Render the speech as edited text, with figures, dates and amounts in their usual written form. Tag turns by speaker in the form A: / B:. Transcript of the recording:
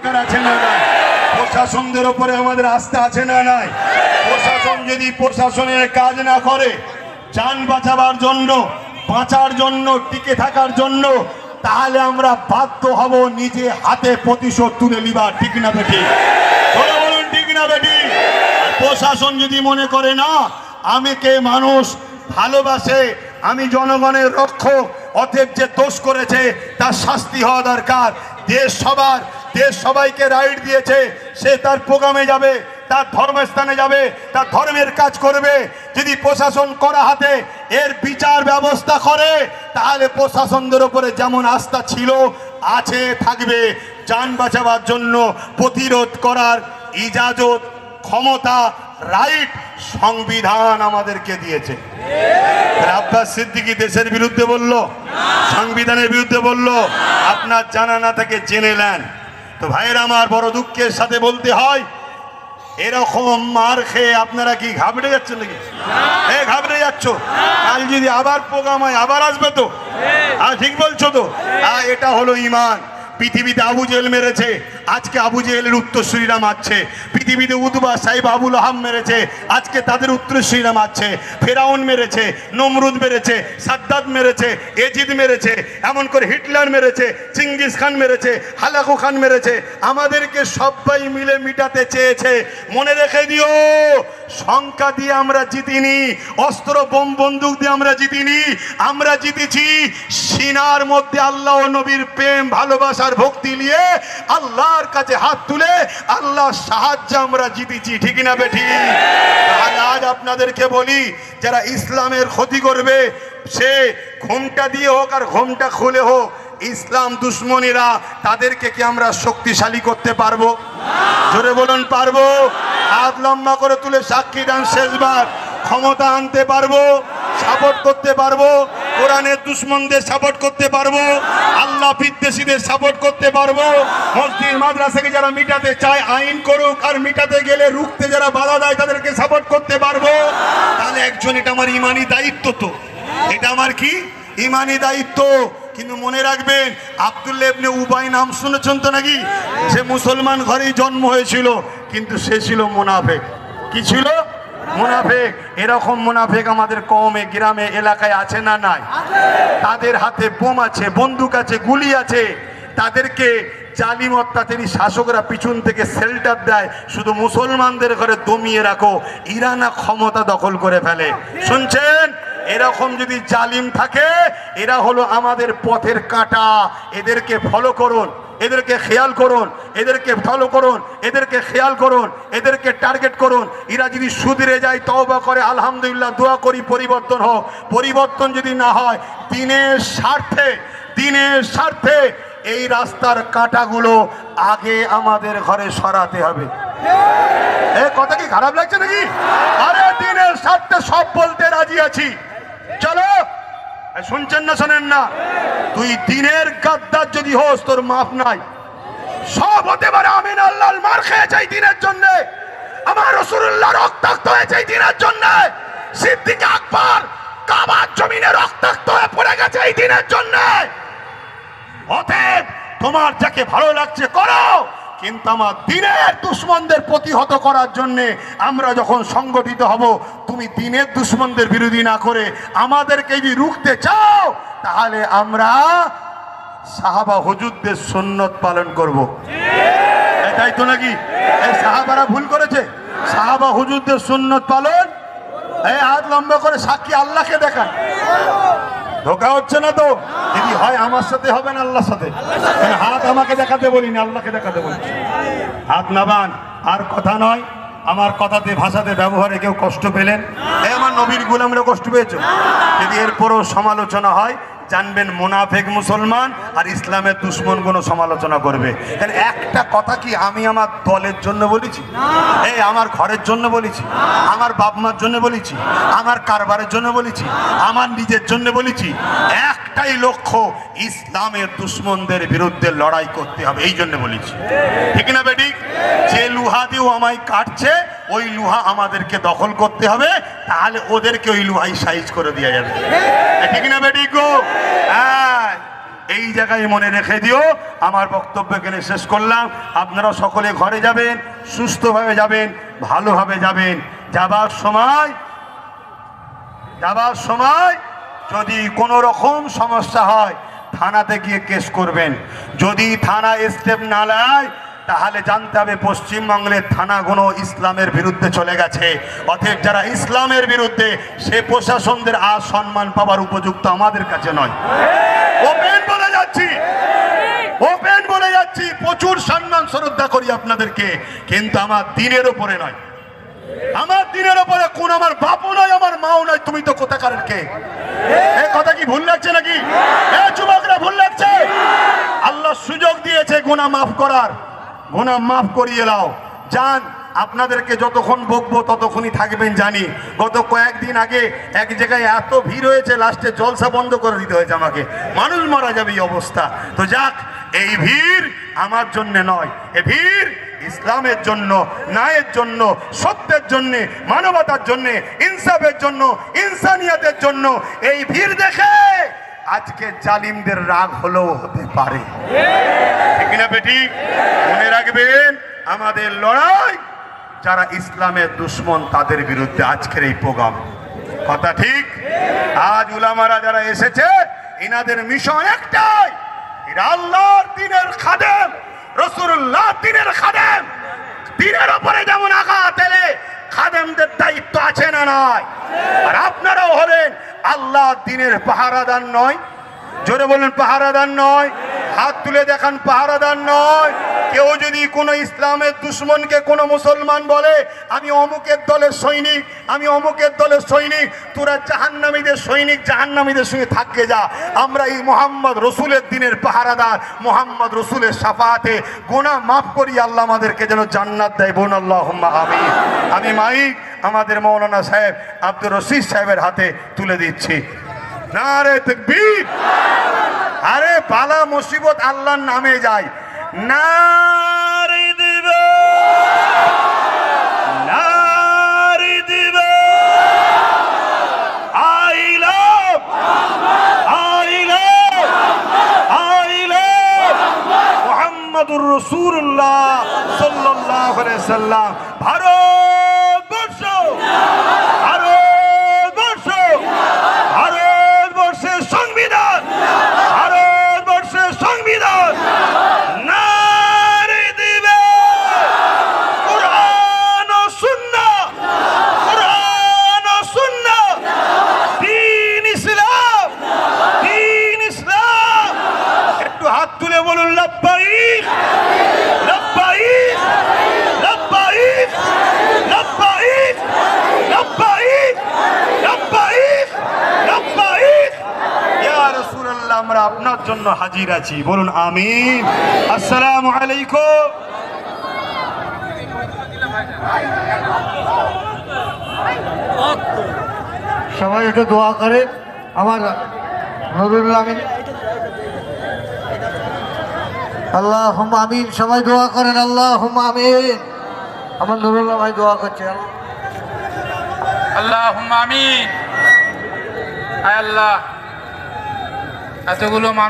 A: আছে না নাই? প্রশাসনদের উপরে আমাদের আস্থা আছে না নাই? প্রশাসন যদি প্রশাসনের কাজ না করে, যান বাঁচাবার জন্য, বাঁচার জন্য, টিকে থাকার জন্য, তাহলে আমরা বাধ্য হব নিজে হাতে প্রতিশোধ তুলে নিবার। ঠিক না বেটি? বলুন ঠিক না বেটি? প্রশাসন যদি মনে করে না আমাকে মানুষ ভালোবাসে, আমি জনগণের রক্ষক, অতএব যে দোষ করেছে তার শাস্তি হওয়া দরকার, দেশ সবাইকে রাইট দিয়েছে, সে তার প্রোগ্রামে যাবে, তার ধর্মস্থানে যাবে, তার ধর্মের কাজ করবে। যদি প্রশাসন করা হাতে এর বিচার ব্যবস্থা করে, তাহলে প্রশাসনদের উপরে যেমন আস্থা ছিল, আছে, থাকবে। যান বাঁচাবার জন্য প্রতিরোধ করার ইজাজত, ক্ষমতা, রাইট সংবিধান আমাদেরকে দিয়েছে। আব্বাস সিদ্দিকী দেশের বিরুদ্ধে বলল, সংবিধানের বিরুদ্ধে বলল। আপনার জানা না থাকে জেনে নেন। তো ভাইয়ের আমার, বড় দুঃখের সাথে বলতে হয়, এরকম মার খেয়ে আপনারা কি ঘাবড়ে যাচ্ছেন নাকি? ঘাবড়ে যাচ্ছ? কাল যদি আবার প্রোগ্রাম হয় আবার আসবে তো? ঠিক বলছো তো? এটা হলো ইমান। পৃথিবীতে আবু জেহেল মেরেছে, আজকে আবু জেহেলের উত্তরসূরিরা মারছে। পৃথিবীতে উতবা সাহেব আবুল আহাব মেরেছে, আজকে তাদের উত্তরসূরিরা মারছে। ফেরাউন মেরেছে, নমরুদ মেরেছে, সাদ্দাত মেরেছে, এজিদ মেরেছে, এমন করে হিটলার মেরেছে, চিঙ্গিস খান মেরেছে, হালাকু খান মেরেছে। আমাদেরকে সবাই মিলে মিটাতে চেয়েছে। মনে রেখে দিও, সংখ্যা দিয়ে আমরা জিতিনি, অস্ত্র বোম বন্দুক দিয়ে আমরা জিতিনি। আমরা জিতেছি সিনার মধ্যে আল্লাহ ও নবীর প্রেম, ভালোবাসা, ভক্তি নিয়ে আল্লাহর কাছে হাত তুলে আল্লাহর সাহায্যে আমরা জিতেছি। ঠিক না বেঠি? আজ আপনাদেরকে বলি, যারা ইসলামের ক্ষতি করবে, সে ঘোমটা দিয়ে হোক আর ঘোমটা খুলে হোক, ইসলাম দুশ্মনীরা, তাদেরকে কি আমরা শক্তিশালী করতে পারবো? জোরে বলুন, পারবো? হাত লম্বা করে তুলে সাক্ষী দেন শেষবার। ক্ষমতা আনতে পারবো, সাপোর্ট করতে পারবো, কোরআনের দুশ্মনদের সাপোর্ট করতে পারবো, আল্লাহ বিদ্বেষীদের সাপোর্ট করতে পারবো। মসজিদ মাদ্রাসাকে যারা মিটাতে চায় আইন করুক, আর মিটাতে গেলে রুখতে যারা বাধা দেয় তাদেরকে সাপোর্ট করতে পারবো। তাহলে একজন, এটা আমার ইমানি দায়িত্ব। তো এটা আমার কি ইমানি দায়িত্ব। কিন্তু মনে রাখবেন, আব্দুল্লাহ ইবনে উবাই নাম শুনেছেন তো নাকি? সে মুসলমান ঘরেই জন্ম হয়েছিল, কিন্তু সে ছিল মুনাফিক। কি ছিল? মুনাফিক। এরকম মুনাফিক আমাদের কওমে, গ্রামে, এলাকায় আছে না নাই? তাদের হাতে বোম আছে, বন্দুক আছে, গুলি আছে। তাদেরকে জালিম অত্যাচারী শাসকরা পিছন থেকে শেল্টার দেয়, শুধু মুসলমানদের ঘরে দমিয়ে রাখো, ইরানা ক্ষমতা দখল করে ফেলে। শুনছেন? এরকম যদি জালিম থাকে, এরা হলো আমাদের পথের কাঁটা। এদেরকে ফলো করুন, এদেরকে খেয়াল করুন, এদেরকে ফলো করুন, এদেরকে খেয়াল করুন, এদেরকে টার্গেট করুন। এরা যদি সুধরে যায়, তওবা করে, আলহামদুলিল্লাহ, দোয়া করি পরিবর্তন হোক। পরিবর্তন যদি না হয়, দিনের স্বার্থে এই রাস্তার কাঁটাগুলো আগে আমাদের ঘরে সরাতে হবে। কথা কি খারাপ লাগছে নাকি? আরে দিনের স্বার্থে সব বলতে রাজি আছি, চলো। শুনছেন না? শোনেন না? তুই দিনের গাদ্দার যদি হোস, তোর মাফ নাই। সব হতে পারে, আমিন আল্লাহ মার খেয়েছে এই দিনের জন্য, আমার রাসূলুল্লাহ রক্তাক্ত হয়েছে এই দিনের জন্য, সিদ্দিক আকবর কাবার জমিনে রক্তাক্ত হয়ে পড়ে গেছে এই দিনের জন্য। অতএব তোমার যাকে ভালো লাগছে করো, কিন্তু আমার দিনের দুশ্মনদের প্রতিহত করার জন্য আমরা যখন সংগঠিত হব, তুমি দিনের দুশ্মনদের বিরোধী না করে আমাদেরকে যদি রুখতে চাও, তাহলে আমরা সাহাবা হুজুরদের সুন্নত পালন করব। তাই তো নাকি? এই সাহাবারা ভুল করেছে? সাহাবা হুজুরদের সুন্নত পালন। এই হাত লম্বা করে সাক্ষী আল্লাহকে দেখান। ধোকা হচ্ছে না তো? যদি হয় আমার সাথে হবে না আল্লাহর সাথে? হাত আমাকে দেখাতে বলিনি, আল্লাহকে দেখাতে বলছি। হাত নাবান। আর কথা নয়, আমার কথাতে, ভাষাতে, ব্যবহারে কেউ কষ্ট পেলেন? আমার নবীর গোলামরা কষ্ট পেয়েছো? যদি এরপরও সমালোচনা হয়, জানবেন মুনাফিক মুসলমান আর ইসলামের দুশ্মন কোনো সমালোচনা করবে। একটা কথা কি আমি আমার দলের জন্য বলেছি? আমার ঘরের জন্য বলেছি, আমার বাপ মার জন্য বলেছি, আমার কারবারের জন্য বলেছি, আমার নিজের জন্য বলেছি। একটাই লক্ষ্য, ইসলামের দুশ্মনদের বিরুদ্ধে লড়াই করতে হবে, এই জন্য বলেছি। ঠিক না বেটি? যে লোহা দিয়েও আমায় কাটছে, ওই লোহা আমাদেরকে দখল করতে হবে, তাহলে ওদেরকে ওই লোহাই সাইজ করে দেওয়া যাবে। ঠিক না বেটি গো? এই জায়গায় মনে রেখে দিও। আমার বক্তব্য এখানে শেষ করলাম। আপনারা সকলে ঘরে যাবেন, সুস্থভাবে যাবেন, ভালোভাবে যাবেন। যাবার সময় যদি কোনো রকম সমস্যা হয় থানাতে গিয়ে কেস করবেন। যদি থানা স্টেপ না নেয় তাহলে জানতে হবে পশ্চিমবাংলের থানাগুলো ইসলামের বিরুদ্ধে চলে গেছে। অতএব যারা ইসলামের বিরুদ্ধে, সে প্রশাসনদের আর সম্মান পাওয়ার উপযুক্ত আমাদের কাছে নয়। ওপেন বলে যাচ্ছি, প্রচুর সম্মান শ্রদ্ধা করি আপনাদেরকে, কিন্তু আমার দিনের ওপরে নয়। আমার দিনের ওপরে কোন আমার বাপও নয়, আমার মাও নয়। তুমি তো কোথাকার কে? এই কথা কি ভুল লাগছে নাকি? যুবকরা ভুল লাগছে? আল্লাহ সুযোগ দিয়েছে গুনাহ মাফ করার, গুনাহ মাফ করিয়ে নাও। যান, আপনাদেরকে যতক্ষণ বকবো ততক্ষণই থাকবেন জানি। গত কয়েকদিন আগে এক জায়গায় এত ভিড় হয়েছে, লাস্টে জলসা বন্ধ করে দিতে হয়েছে আমাকে। মানুষ মারা যাবে এই অবস্থা। তো যাক, এই ভিড় আমার জন্য নয়, এ ভিড় ইসলামের জন্য, ন্যায়ের জন্য, সত্যের জন্য, মানবতার জন্য, ইনসাফের জন্য, ইনসানিয়াতের জন্য। এই ভিড় দেখে আজকে জালিমদের রাগ হলেও হতে পারে, ঠিক না বেটি? মনে রাখবেন, আমাদের লড়াই যারা ইসলামের দুশ্মন তাদের বিরুদ্ধে আজকের এই প্রোগ্রাম। কথা ঠিক? আজ উলামারা যারা এসেছে, এনাদের মিশন একটাই, এরা আল্লাহর দ্বীনের খাদেম, রাসূলুল্লাহ দ্বীনের খাদেম। দ্বীনের উপরে যেমন আঘাত এলে খাদেমদের দায়িত্ব আছে না নয়? আর আপনারাও হলেন আল্লাহর দ্বীনের পাহারাদার নয়? জোরে বলেন, পাহারাদার নয়? হাত তুলে দেখান, পাহারাদার নয়? কেউ যদি কোনো ইসলামের দুশ্মনকে কোনো মুসলমান বলে আমি অমুকের দলের সৈনিক, আমি অমুকের দলের সৈনিক, তোরা জাহান্নামীদের সৈনিক, জাহান্নামীদের সঙ্গে থাকতে যা। আমরা এই মোহাম্মদ রসুলের দিনের পাহারাদার, মোহাম্মদ রসুলের শাফাআতে গুনাহ মাফ করি, আল্লাহ আমাদেরকে যেন জান্নাত দেয়। বোন আল্লাহুম্মা আমিন। আমি মাইক আমাদের মৌলানা সাহেব আব্দুর রশিদ সাহেবের হাতে তুলে দিচ্ছি। নারে তাকবীর! আরে বালা মুসিবত আল্লাহর নামে যায়। নারে দিবে, নারে দিবে, I love, I love, I love মুহাম্মাদুর রাসূলুল্লাহ সাল্লাল্লাহু আলাইহি সাল্লাম। ভারতবর্ষ, ভারতবর্ষ, ভারতবর্ষের সংবিধান, ভারতবর্ষের সংবিধান। নারে দিবে কুরআন ও সুন্নাহ, কুরআন ও সুন্নাহ, দ্বীন ইসলাম, দ্বীন ইসলাম। একটু হাত তুলে বলুন লাব্বাইক, লাব্বাইক, লাব্বাইক, লাব্বাইক, লাব্বাইক, লাব্বাইক, লাব্বাইক। ইয়া রাসূলুল্লাহ, আমরা আপনার জন্য হাজির আছি, বলুন আমিন। আসসালামু আলাইকুম।
B: সবাই একটু দোয়া করে আমার নুরুল্লাহ আমিন। আল্লাহুম্মা আমিন। সবাই দোয়া করেন, আল্লাহুম্মা আমিন। আমার নুরুল্লাহ ভাই দোয়া করছে।
C: আল্লাহুম্মা আমিন। আয় আল্লাহ, এতগুলো মানুষ